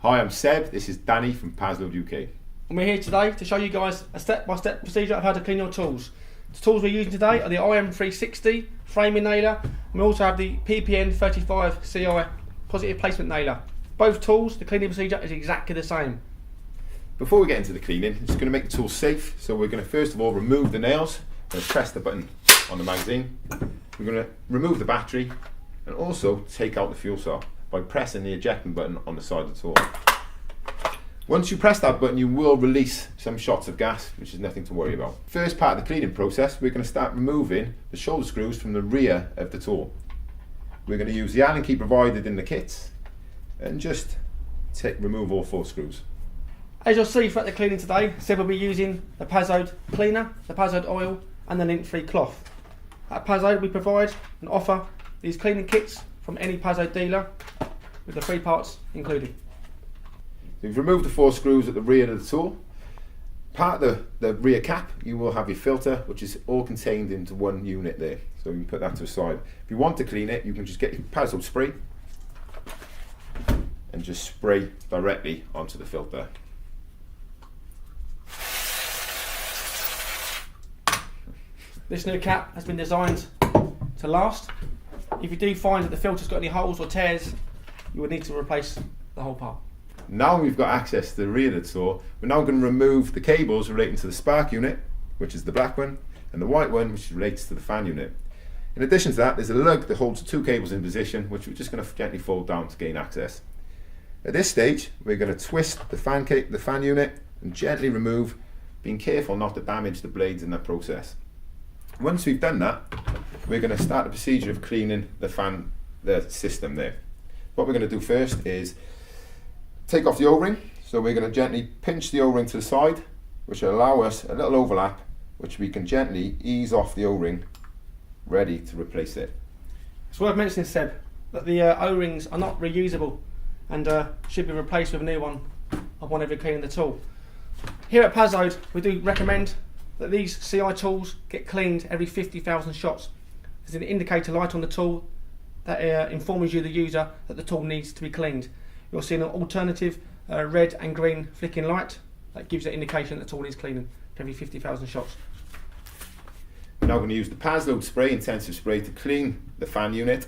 Hi, I'm Seb, this is Danny from Paslode UK. And we're here today to show you guys a step-by-step procedure of how to clean your tools. The tools we're using today are the IM360 framing nailer, and we also have the PPN35Ci positive placement nailer. Both tools, the cleaning procedure is exactly the same. Before we get into the cleaning, it's going to make the tool safe, so we're going to first of all remove the nails. We're going to press the button on the magazine. We're going to remove the battery and also take out the fuel cell by pressing the ejecting button on the side of the tool. Once you press that button, you will release some shots of gas, which is nothing to worry about. First part of the cleaning process, we're going to start removing the shoulder screws from the rear of the tool. We're going to use the Allen key provided in the kits and just remove all 4 screws. As you'll see throughout the cleaning today, Seb will be using the Paslode cleaner, the Paslode oil and the lint-free cloth. At Paslode we provide and offer these cleaning kits from any Paslode dealer with the 3 parts included. We've removed the 4 screws at the rear of the tool. Part of the rear cap, you will have your filter, which is all contained into one unit there. So you can put that to the side. If you want to clean it, you can just get your Paslode spray and just spray directly onto the filter. This new cap has been designed to last. If you do find that the filter's got any holes or tears, you would need to replace the whole part. Now we've got access to the rear of the tool, we're now going to remove the cables relating to the spark unit, which is the black one, and the white one, which relates to the fan unit. In addition to that, there's a lug that holds the 2 cables in position, which we're just going to gently fold down to gain access. At this stage, we're going to twist the fan unit and gently remove, being careful not to damage the blades in that process. Once we've done that, we're going to start the procedure of cleaning the system there. What we're going to do first is take off the O-ring. So we're going to gently pinch the O-ring to the side, which will allow us a little overlap, which we can gently ease off the O-ring, ready to replace it. It's worth mentioning, Seb, that the O-rings are not reusable and should be replaced with a new one upon every cleaning the tool. Here at Paslode, we do recommend that these CI tools get cleaned every 50,000 shots. There's an indicator light on the tool that informs you, the user, that the tool needs to be cleaned. You'll see an alternative red and green flicking light that gives an indication that the tool needs cleaning every 50,000 shots. We're now going to use the Paslode spray, intensive spray, to clean the fan unit.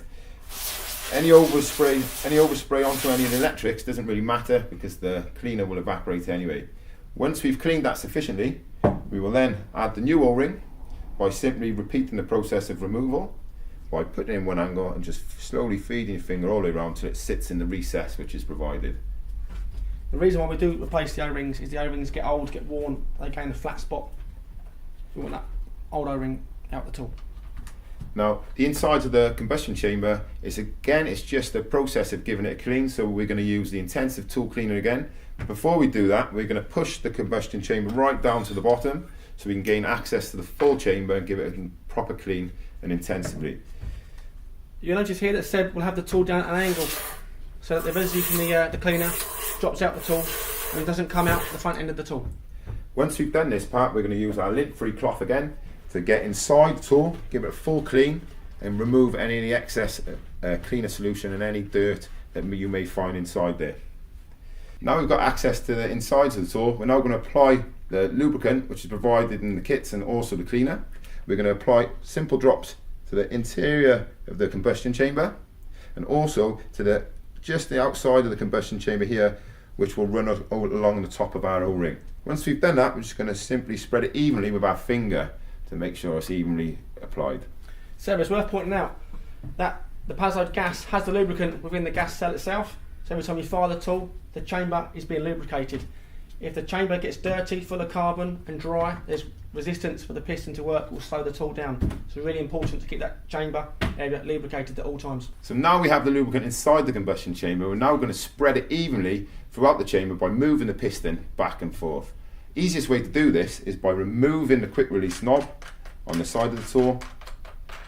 Any overspray onto any of the electrics doesn't really matter because the cleaner will evaporate anyway. Once we've cleaned that sufficiently, we will then add the new O-ring by simply repeating the process of removal by putting it in one angle and just slowly feeding your finger all the way around till it sits in the recess which is provided. The reason why we do replace the O-rings is the O-rings get old, get worn, they gain a flat spot. We want that old O-ring out the tool. Now, the insides of the combustion chamber it's just a process of giving it a clean, so we're going to use the intensive tool cleaner again. Before we do that, we're going to push the combustion chamber right down to the bottom so we can gain access to the full chamber and give it a proper clean and intensively. You'll notice here that Seb will have the tool down at an angle so that the residue from the cleaner drops out the tool and it doesn't come out the front end of the tool. Once we've done this part, we're going to use our lint-free cloth again to get inside the tool, give it a full clean and remove any of the excess cleaner solution and any dirt that you may find inside there. Now we've got access to the insides of the tool, we're now going to apply the lubricant which is provided in the kits and also the cleaner. We're going to apply simple drops to the interior of the combustion chamber and also to just the outside of the combustion chamber here, which will run along the top of our O-ring. Once we've done that, we're just going to simply spread it evenly with our finger to make sure it's evenly applied. So it's worth pointing out that the Paslode gas has the lubricant within the gas cell itself, so every time you fire the tool, the chamber is being lubricated. If the chamber gets dirty, full of carbon and dry, there's resistance for the piston to work, will slow the tool down. So really important to keep that chamber area lubricated at all times. So now we have the lubricant inside the combustion chamber, we're now going to spread it evenly throughout the chamber by moving the piston back and forth. Easiest way to do this is by removing the quick release knob on the side of the tool,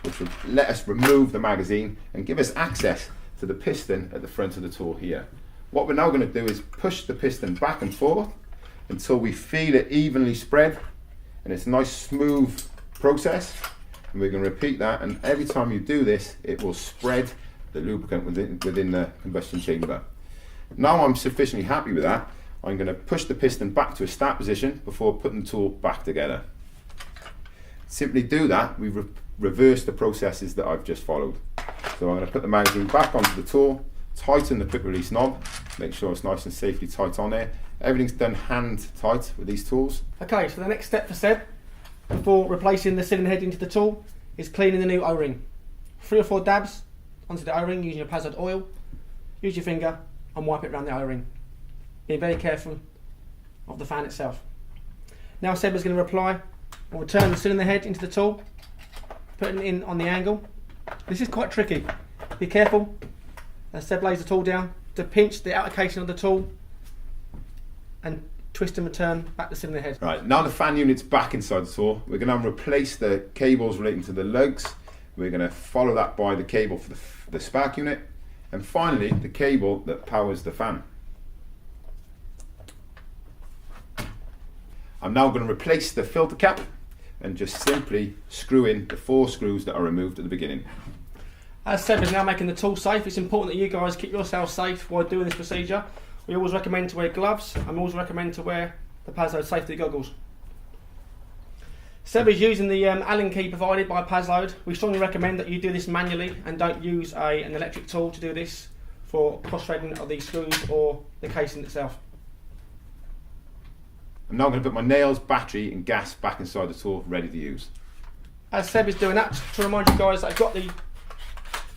which will let us remove the magazine and give us access to the piston at the front of the tool here. What we're now going to do is push the piston back and forth until we feel it evenly spread, and it's a nice smooth process, and we're going to repeat that, and every time you do this it will spread the lubricant within the combustion chamber. Now I'm sufficiently happy with that, I'm going to push the piston back to a start position before putting the tool back together. Simply do that, we reverse the processes that I've just followed. So I'm going to put the magazine back onto the tool, tighten the quick release knob, make sure it's nice and safely tight on there. Everything's done hand tight with these tools. Okay, so the next step for Seb, before replacing the cylinder head into the tool, is cleaning the new O-ring. 3 or 4 dabs onto the O-ring using your Paslode oil, use your finger and wipe it around the O-ring. Being very careful of the fan itself. Now Seb is going to apply or return the cylinder head into the tool, putting it in on the angle. This is quite tricky. Be careful as Seb lays the tool down to pinch the outer casing of the tool and twist and return back the cylinder head. Right, now the fan unit's back inside the tool, we're going to replace the cables relating to the lugs. We're going to follow that by the cable for the spark unit, and finally the cable that powers the fan. I'm now going to replace the filter cap and just simply screw in the 4 screws that are removed at the beginning. As Seb is now making the tool safe, it's important that you guys keep yourselves safe while doing this procedure. We always recommend to wear gloves, and we always recommend to wear the Paslode safety goggles. Seb is using the Allen key provided by Paslode. We strongly recommend that you do this manually and don't use an electric tool to do this for cross-threading of these screws or the casing itself. I'm now going to put my nails, battery and gas back inside the tool, ready to use. As Seb is doing that, to remind you guys that I've got the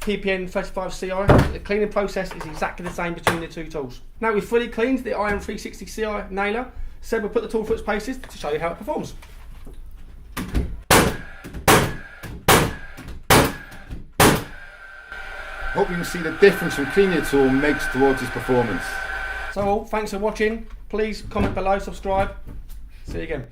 PPN35Ci. The cleaning process is exactly the same between the 2 tools. Now we've fully cleaned the IM360Ci nailer, Seb will put the tool through its paces to show you how it performs. Hope you can see the difference from cleaning your tool makes towards its performance. So thanks for watching. Please comment below, subscribe. See you again.